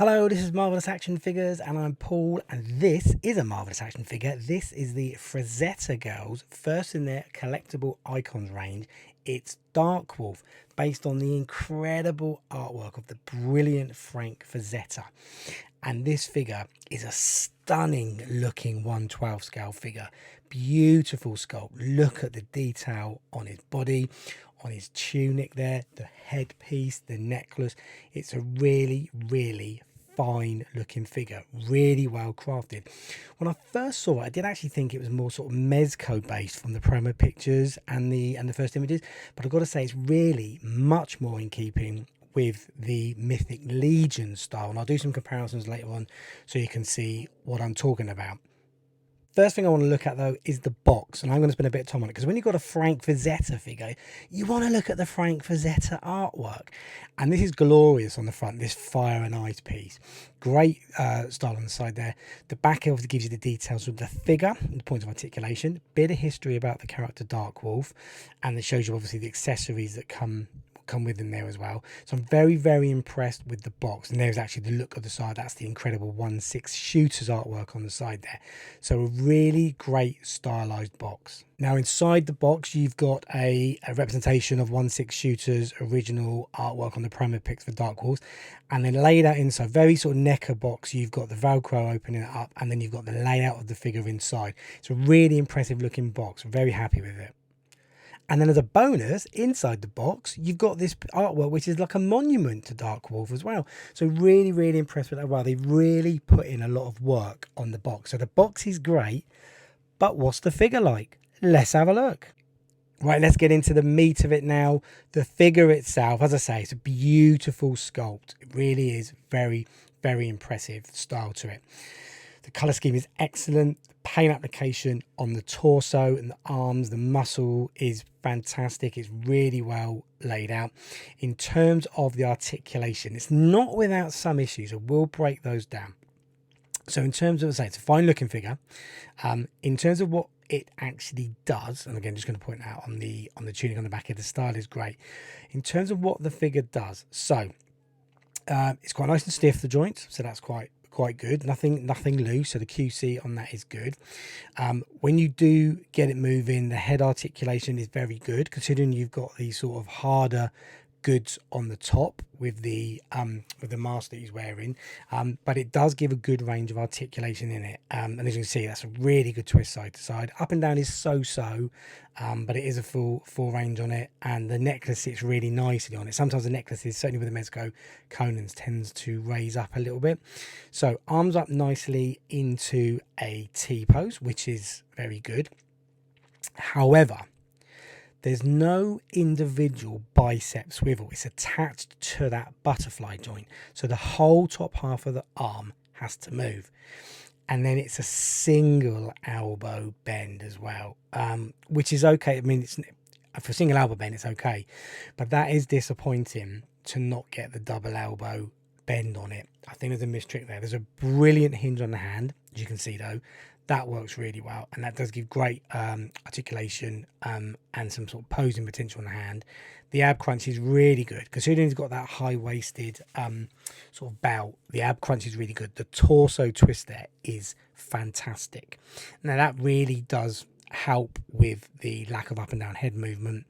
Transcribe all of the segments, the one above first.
Hello, this is Marvelous Action Figures and I'm Paul, and this is a Marvelous Action figure. This is the Frazetta Girls, first in their collectible icons range. It's Darkwolf, based on the incredible artwork of the brilliant Frank Frazetta. And this figure is a stunning looking 1/12 scale figure. Beautiful sculpt. Look at the detail on his body, on his tunic there, the headpiece, the necklace. It's a really fine looking figure, really well crafted. When I first saw it, I did actually think it was more sort of Mezco based from the promo pictures and the first images, but I've got to say it's really much more in keeping with the Mythic Legion style, and I'll do some comparisons later on so you can see what I'm talking about. First thing I want to look at though is the box, and I'm going to spend a bit of time on it because when you've got a Frank Frazetta figure, you want to look at the Frank Frazetta artwork, and this is glorious on the front, this fire and ice piece. Great style on the side there. The back obviously gives you the details of the figure, the points of articulation, bit of history about the character Darkwolf, and it shows you obviously the accessories that come with them there as well. So I'm very impressed with the box, and there's actually the look of the side. That's the incredible 1/6 shooters artwork on the side there. So a really great stylized box. Now inside the box you've got a representation of 1/6 shooters original artwork on the promo pics for Darkwolf, and then laid out inside, very sort of necker box, you've got the Velcro opening it up, and then you've got the layout of the figure inside. It's a really impressive looking box. Very happy with it. And then as a bonus, inside the box, you've got this artwork, which is like a monument to Darkwolf as well. So really impressed with that. Well, they really put in a lot of work on the box. So the box is great, but what's the figure like? Let's have a look. Right, let's get into the meat of it now. The figure itself, as I say, it's a beautiful sculpt. It really is very impressive style to it. The colour scheme is excellent. The paint application on the torso and the arms, the muscle is fantastic. It's really well laid out. In terms of the articulation, it's not without some issues. I will break those down. So in terms of, say, it's a fine looking figure. In terms of what it actually does, and again, just going to point out on the tunic on the back here, the style is great. In terms of what the figure does, so it's quite nice and stiff, the joints, so that's quite good. Nothing loose, so the QC on that is good. When you do get it moving, the head articulation is very good, considering you've got these sort of harder goods on the top with the mask that he's wearing, but it does give a good range of articulation in it, and as you can see, that's a really good twist side to side. Up and down is so, but it is a full range on it, and the necklace sits really nicely on it. Sometimes the necklaces, certainly with the Mezco Conans, tends to raise up a little bit. So arms up nicely into a T pose, which is very good. However, there's no individual bicep swivel. It's attached to that butterfly joint. So the whole top half of the arm has to move. And then it's a single elbow bend as well, which is okay. I mean, for a single elbow bend, it's okay. But that is disappointing to not get the double elbow bend on it. I think there's a missed trick there. There's a brilliant hinge on the hand, as you can see though. That works really well, and that does give great articulation and some sort of posing potential on the hand. The ab crunch is really good, considering he's got that high-waisted sort of belt. The ab crunch is really good. The torso twist there is fantastic. Now that really does help with the lack of up and down head movement,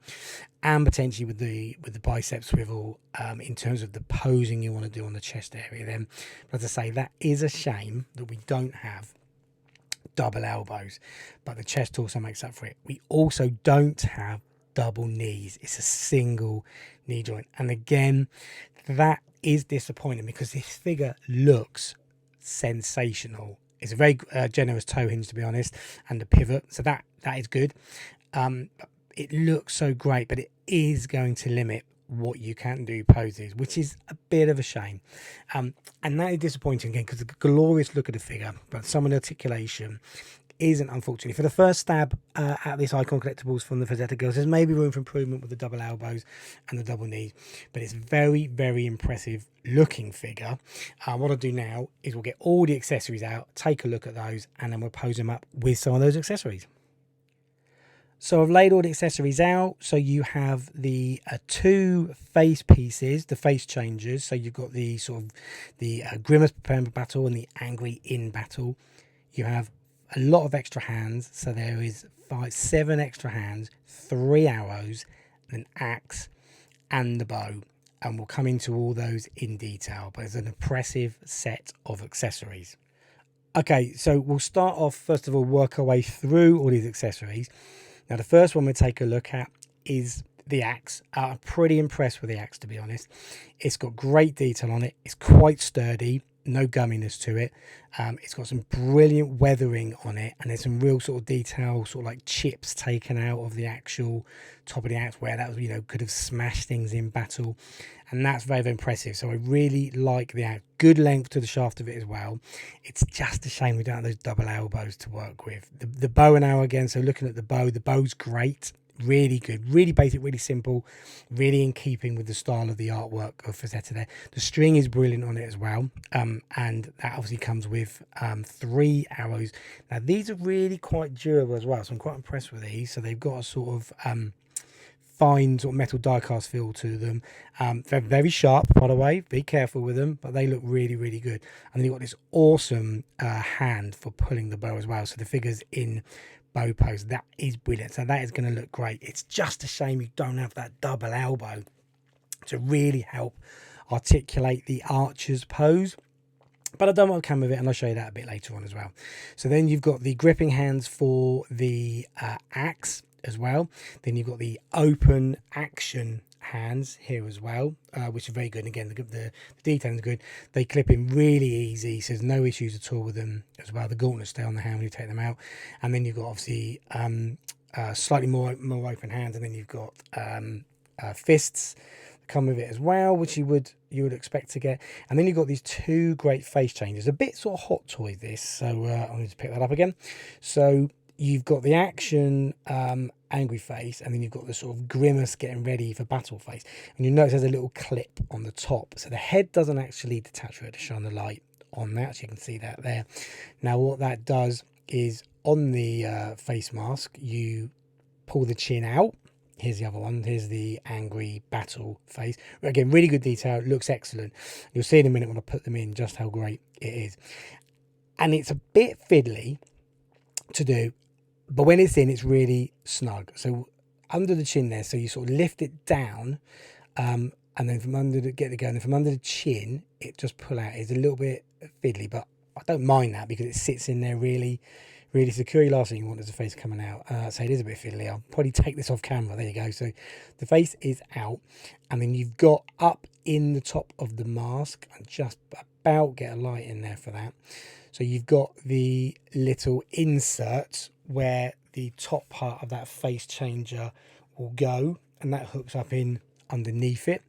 and potentially with the bicep swivel in terms of the posing you want to do on the chest area. Then, but as I say, that is a shame that we don't have double elbows, but the chest also makes up for it. We also don't have double knees. It's a single knee joint, and again, that is disappointing because this figure looks sensational. It's a very generous toe hinge, to be honest, and the pivot, so that is good. It looks so great, but it is going to limit what you can do poses, which is a bit of a shame, and that is disappointing again because the glorious look of the figure, but some of the articulation isn't, unfortunately. For the first stab at this Icon Collectibles from the Frazetta Girls, there's maybe room for improvement with the double elbows and the double knees, but it's very impressive looking figure. What I'll do now is we'll get all the accessories out, take a look at those, and then we'll pose them up with some of those accessories. So I've laid all the accessories out. So you have the two face pieces, the face changers. So you've got the sort of the grimace preparing for battle and the angry in battle. You have a lot of extra hands. So there is 7 extra hands, 3 arrows, an axe, and the bow. And we'll come into all those in detail. But it's an impressive set of accessories. Okay, so we'll start off, first of all, work our way through all these accessories. Now, the first one we'll take a look at is the axe. I'm pretty impressed with the axe, to be honest. It's got great detail on it. It's quite sturdy, no gumminess to it. It's got some brilliant weathering on it, and there's some real sort of detail, sort of like chips taken out of the actual top of the axe where that was, you know, could have smashed things in battle. And that's very, very impressive. So I really like the axe. Good length to the shaft of it as well. It's just a shame we don't have those double elbows to work with. The bow and arrow again, so looking at the bow's great. Really good, really basic, really simple, really in keeping with the style of the artwork of Frazetta there. The string is brilliant on it as well, and that obviously comes with 3 arrows. Now these are really quite durable as well, so I'm quite impressed with these. So they've got a sort of fine sort of metal die cast feel to them. They're very sharp, by the way, be careful with them, but they look really, really good. And then you've got this awesome hand for pulling the bow as well, so the figure's in bow pose. That is brilliant, so that is going to look great. It's just a shame you don't have that double elbow to really help articulate the archer's pose, but I don't want to come with it, and I'll show you that a bit later on as well. So then you've got the gripping hands for the axe as well. Then you've got the open action hands here as well, which are very good. And again, the detail is good. They clip in really easy, so there's no issues at all with them as well. The gauntlets stay on the hand when you take them out. And then you've got obviously slightly more open hands, and then you've got fists that come with it as well, which you would expect to get. And then you've got these 2 great face changes, a bit sort of Hot Toy this, so I'm going to pick that up again. So you've got the action angry face, and then you've got the sort of grimace getting ready for battle face. And you notice there's a little clip on the top, so the head doesn't actually detach for it to shine the light on that, so you can see that there. Now what that does is on the face mask, you pull the chin out. Here's the other one. Here's the angry battle face. Again, really good detail. It looks excellent. You'll see in a minute when I put them in just how great it is. And it's a bit fiddly to do, but when it's in, it's really snug. So under the chin there, so you sort of lift it down, and then from under the and from under the chin, it just pull out. It's a little bit fiddly, but I don't mind that because it sits in there really, really secure. Last thing you want is the face coming out. So it is a bit fiddly. I'll probably take this off camera. There you go. So the face is out, and then you've got up in the top of the mask, and just about get a light in there for that. So you've got the little insert where the top part of that face changer will go, and that hooks up in underneath it.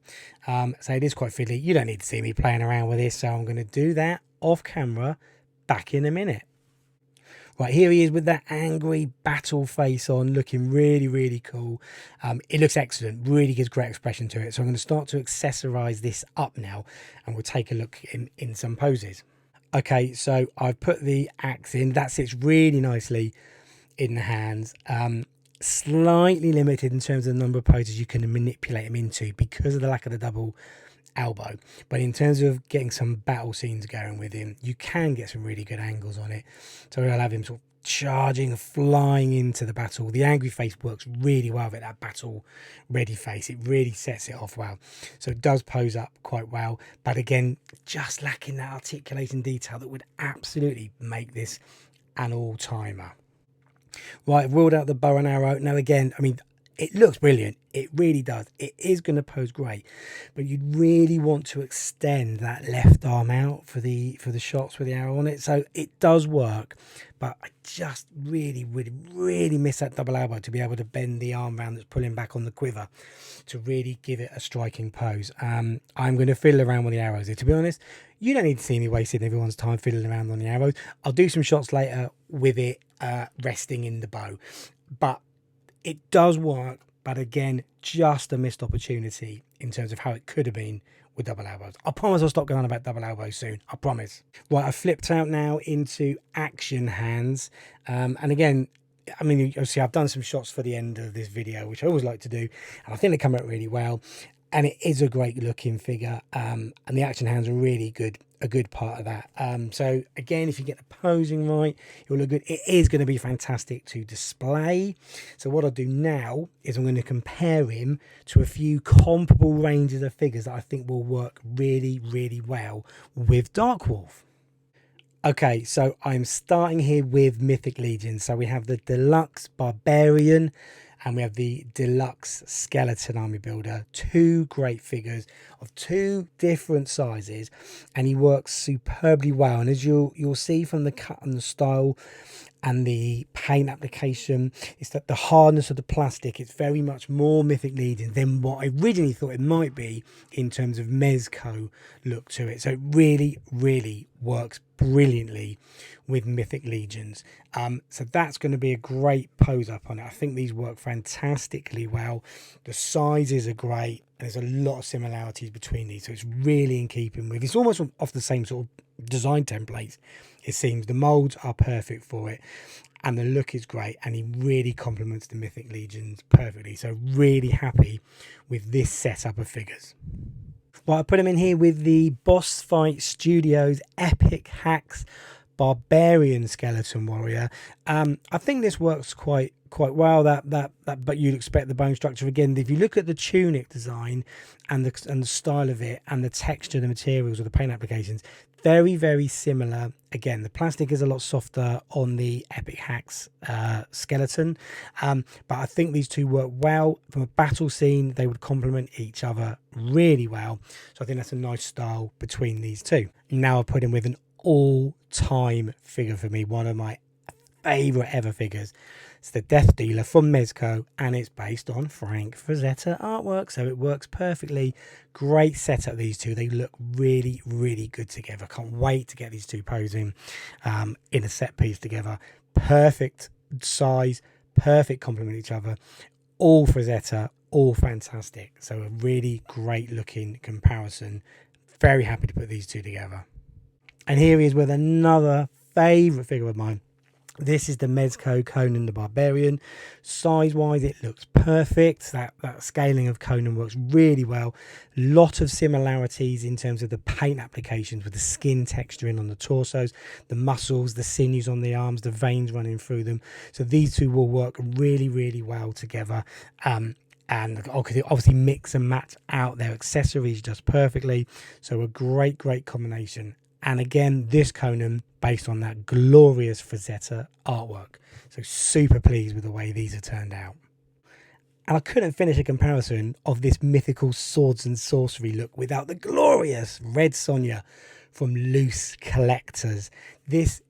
So it is quite fiddly. You don't need to see me playing around with this, so I'm going to do that off camera back in a minute. Right, here he is with that angry battle face on, looking really, really cool. It looks excellent, really gives great expression to it. So I'm going to start to accessorize this up now, and we'll take a look in some poses. Okay, so I've put the axe in. That sits really nicely in the hands. Slightly limited in terms of the number of poses you can manipulate him into because of the lack of the double elbow. But in terms of getting some battle scenes going with him, you can get some really good angles on it. So I'll have him sort of charging, flying into the battle. The angry face works really well with that battle ready face. It really sets it off well. So it does pose up quite well, but again, just lacking that articulation detail that would absolutely make this an all-timer. Right, I've ruled out the bow and arrow. Now again, I mean, it looks brilliant. It really does. It is going to pose great, but you'd really want to extend that left arm out for the shots with the arrow on it. So it does work, but I just really miss that double elbow to be able to bend the arm round that's pulling back on the quiver to really give it a striking pose. I'm going to fiddle around with the arrows here. To be honest, you don't need to see me wasting everyone's time fiddling around on the arrows. I'll do some shots later with it resting in the bow, but it does work, but again, just a missed opportunity in terms of how it could have been with double elbows. I promise I'll stop going on about double elbows soon. I promise. Right, I've flipped out now into action hands. And again, I mean, obviously I've done some shots for the end of this video, which I always like to do, and I think they come out really well. And it is a great looking figure, and the action hands are really good, a good part of that. So again, if you get the posing right, it will look good. It is going to be fantastic to display. So what I'll do now is I'm going to compare him to a few comparable ranges of figures that I think will work really, really well with Darkwolf. Okay, so I'm starting here with Mythic Legion. So we have the Deluxe Barbarian and we have the Deluxe Skeleton Army Builder. Two great figures of two different sizes, and he works superbly well. And as you'll see from the cut and the style and the paint application, is that the hardness of the plastic, it's very much more Mythic Legion than what I originally thought it might be in terms of Mezco look to it. So it really, really works brilliantly with Mythic Legions. So that's going to be a great pose up on it. I think these work fantastically well. The sizes are great, and there's a lot of similarities between these, so it's really in keeping with, it's almost off the same sort of design templates. It seems the molds are perfect for it, and the look is great, and he really complements the Mythic Legions perfectly. So really happy with this setup of figures. Well, I put him in here with the Boss Fight Studios Epic Hacks Barbarian Skeleton Warrior. I think this works quite well. But you'd expect the bone structure again. If you look at the tunic design and the style of it and the texture, the materials, or the paint applications, very, very similar. Again, the plastic is a lot softer on the Epic Hacks skeleton, but I think these two work well from a battle scene. They would complement each other really well, so I think that's a nice style between these two. Now I put him with an all-time figure for me, one of my favorite ever figures. It's the Death Dealer from Mezco, and it's based on Frank Frazetta artwork, so it works perfectly. Great setup, these two. They look really, really good together. Can't wait to get these two posing in a set piece together. Perfect size, perfect complement each other. All Frazetta, all fantastic. So a really great looking comparison. Very happy to put these two together. And here he is with another favourite figure of mine. This is the Mezco Conan the Barbarian. Size-wise, it looks perfect. That scaling of Conan works really well. Lot of similarities in terms of the paint applications with the skin texturing on the torsos, the muscles, the sinews on the arms, the veins running through them. So these two will work really, really well together. And obviously mix and match out their accessories just perfectly. So a great, great combination. And again, this Conan based on that glorious Frazetta artwork. So super pleased with the way these have turned out. And I couldn't finish a comparison of this mythical swords and sorcery look without the glorious red Sonia from Loose Collectors. This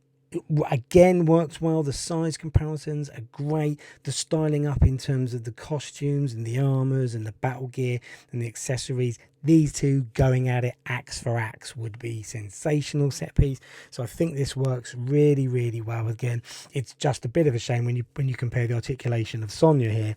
again works well. The size comparisons are great. The styling up in terms of the costumes and the armors and the battle gear and the accessories, these two going at it axe for axe would be sensational set piece. So I think this works really, really well. Again, it's just a bit of a shame when you compare the articulation of Sonia here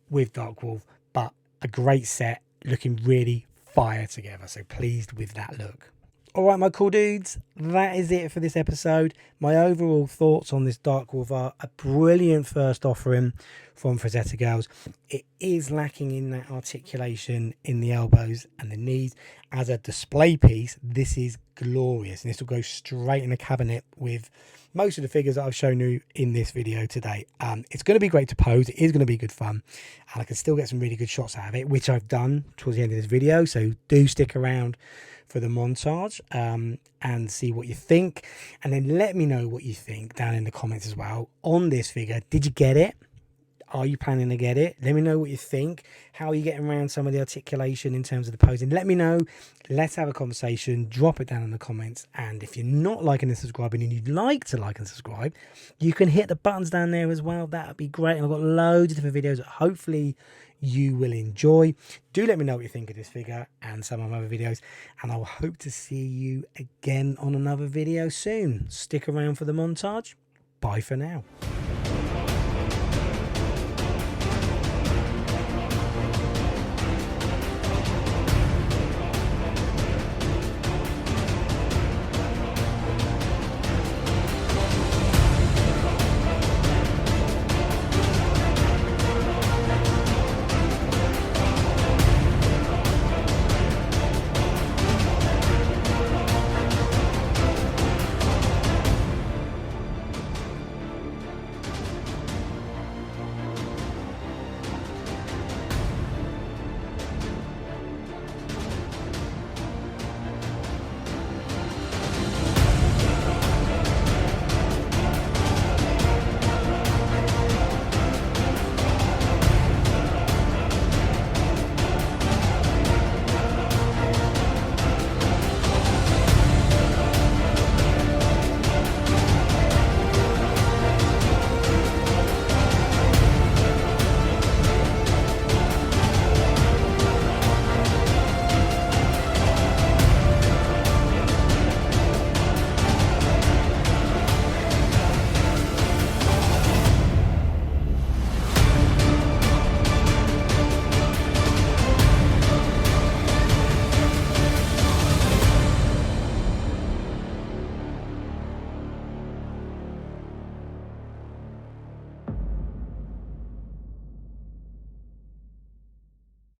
with Darkwolf, but a great set, looking really fire together. So pleased with that look. All right, my cool dudes, that is it for this episode. My overall thoughts on this Darkwolf are a brilliant first offering from Frazetta Girls. It is lacking in that articulation in the elbows and the knees. As a display piece, this is glorious, and this will go straight in the cabinet with most of the figures that I've shown you in this video today. It's going to be great to pose. It is going to be good fun, and I can still get some really good shots out of it, which I've done towards the end of this video. So do stick around for the montage and see what you think, and then let me know what you think down in the comments as well on this figure. Did you get it? Are you planning to get it? Let me know what you think. How are you getting around some of the articulation in terms of the posing? Let me know. Let's have a conversation. Drop it down in the comments. And if you're not liking and subscribing and you'd like to like and subscribe, you can hit the buttons down there as well. That would be great. And I've got loads of different videos that hopefully you will enjoy. Do let me know what you think of this figure and some of my other videos. And I'll hope to see you again on another video soon. Stick around for the montage. Bye for now.